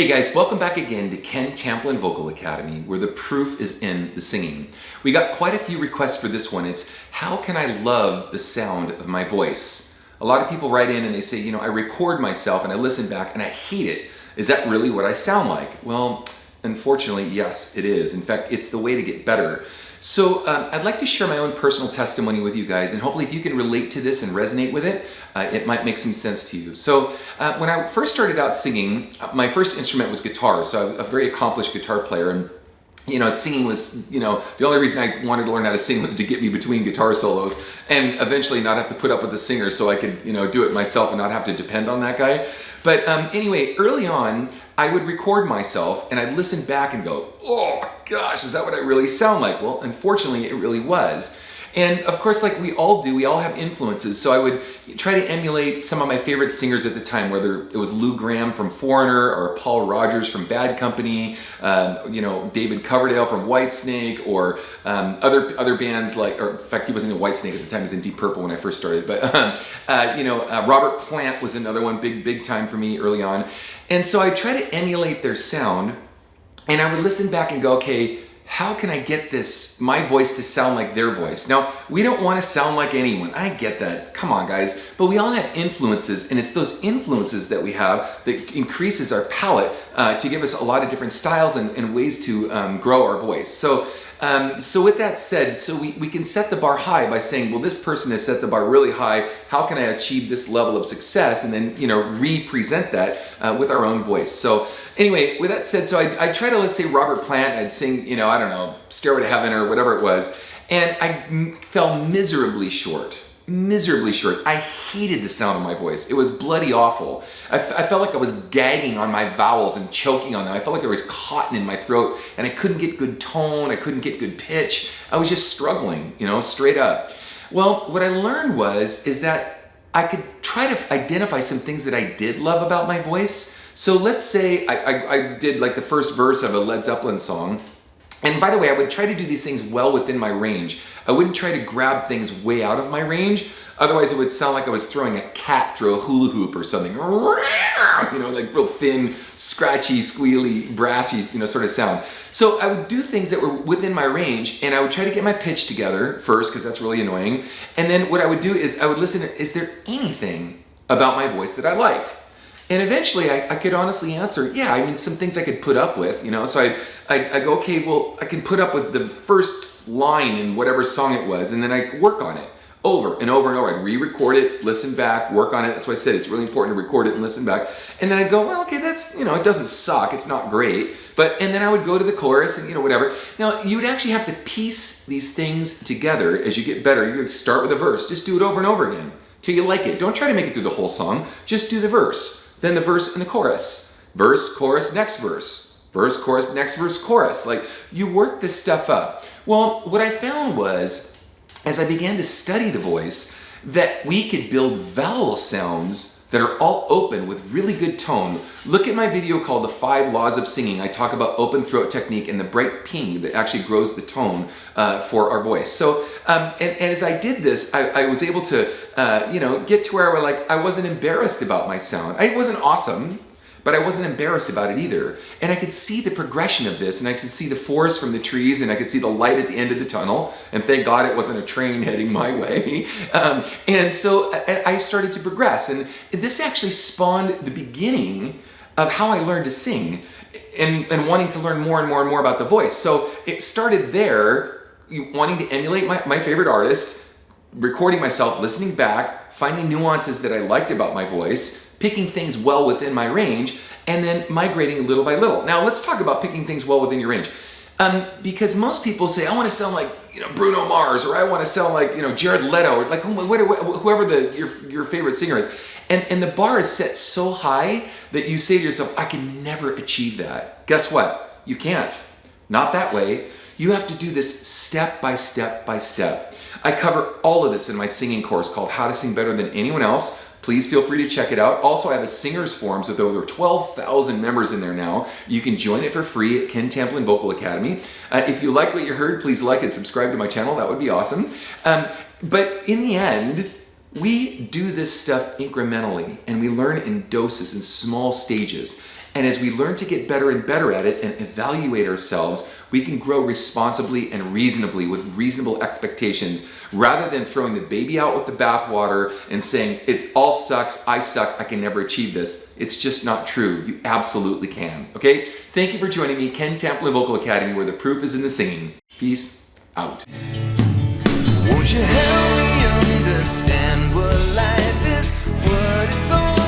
Hey guys, welcome back again to Ken Tamplin Vocal Academy, where the proof is in the singing. We got quite a few requests for this one. It's how can I love the sound of my voice? A lot of people write in and they say, I record myself and I listen back and I hate it. Is that really what I sound like? Well, unfortunately, yes, it is. In fact, it's the way to get better. So I'd like to share my own personal testimony with you guys, and hopefully if you can relate to this and resonate with it, it might make some sense to you. So when I first started out singing, my first instrument was guitar, so I'm a very accomplished guitar player, and singing was, the only reason I wanted to learn how to sing was to get me between guitar solos and eventually not have to put up with the singer so I could, do it myself and not have to depend on that guy. But anyway, early on, I would record myself and I'd listen back and go, oh gosh, is that what I really sound like? Well, unfortunately, it really was. And of course, like we all do, we all have influences. So I would try to emulate some of my favorite singers at the time, whether it was Lou Gramm from Foreigner or Paul Rodgers from Bad Company, David Coverdale from Whitesnake, or other bands like, or in fact, he wasn't in Whitesnake at the time, he was in Deep Purple when I first started. But Robert Plant was another one, big time for me early on. And so I try to emulate their sound, and I would listen back and go, okay, how can I get my voice to sound like their voice? Now, we don't want to sound like anyone. I get that. Come on, guys. But we all have influences, and it's those influences that we have that increases our palette to give us a lot of different styles and ways to grow our voice. So with that said, we can set the bar high by saying, well, this person has set the bar really high. How can I achieve this level of success? And then, represent that with our own voice. So anyway, with that said, so I try to, let's say Robert Plant, I'd sing, Stairway to Heaven or whatever it was. And I fell miserably short. I hated the sound of my voice. It was bloody awful. I felt like I was gagging on my vowels and choking on them. I felt like there was cotton in my throat and I couldn't get good tone. I couldn't get good pitch. I was just struggling, straight up. Well, what I learned is that I could try to identify some things that I did love about my voice. So let's say I did like the first verse of a Led Zeppelin song. And by the way, I would try to do these things well within my range. I wouldn't try to grab things way out of my range. Otherwise, it would sound like I was throwing a cat through a hula hoop or something. Like real thin, scratchy, squealy, brassy, sort of sound. So I would do things that were within my range, and I would try to get my pitch together first, because that's really annoying. And then what I would do is I would listen to, is there anything about my voice that I liked? And eventually I could honestly answer, yeah, some things I could put up with, So I go, okay, well, I can put up with the first line in whatever song it was, and then I work on it over and over and over. I'd re-record it, listen back, work on it. That's why I said it's really important to record it and listen back. And then I'd go, well, okay, that's, it doesn't suck. It's not great. And then I would go to the chorus and, whatever. Now, you would actually have to piece these things together as you get better. You would start with a verse. Just do it over and over again till you like it. Don't try to make it through the whole song. Just do the verse. Then the verse and the chorus. Verse, chorus, next verse. Verse, chorus, next verse, chorus. Like, you work this stuff up. Well, what I found was, as I began to study the voice, that we could build vowel sounds that are all open with really good tone. Look at my video called The 5 Laws of Singing. I talk about open throat technique and the bright ping that actually grows the tone for our voice. So, and as I did this, I was able to, get to where I wasn't embarrassed about my sound. I wasn't awesome, but I wasn't embarrassed about it either. And I could see the progression of this, and I could see the forest from the trees, and I could see the light at the end of the tunnel, and thank God it wasn't a train heading my way. And so I started to progress, and this actually spawned the beginning of how I learned to sing and wanting to learn more and more and more about the voice. So it started there, wanting to emulate my favorite artist, recording myself, listening back, finding nuances that I liked about my voice, picking things well within my range, and then migrating little by little. Now, let's talk about picking things well within your range. Because most people say, I want to sound like Bruno Mars, or I want to sound like Jared Leto, or like whoever your favorite singer is. And the bar is set so high that you say to yourself, I can never achieve that. Guess what? You can't. Not that way. You have to do this step by step by step. I cover all of this in my singing course called How to Sing Better Than Anyone Else. Please feel free to check it out. Also, I have a singers forums with over 12,000 members in there now. You can join it for free at Ken Tamplin Vocal Academy. If you like what you heard, please like and subscribe to my channel. That would be awesome. But in the end, we do this stuff incrementally, and we learn in doses, in small stages. And as we learn to get better and better at it and evaluate ourselves, we can grow responsibly and reasonably with reasonable expectations rather than throwing the baby out with the bathwater and saying, it all sucks, I suck, I can never achieve this. It's just not true. You absolutely can. Okay? Thank you for joining me, Ken Tamplin Vocal Academy, where the proof is in the singing. Peace out. Won't you help me understand what life is, what it's all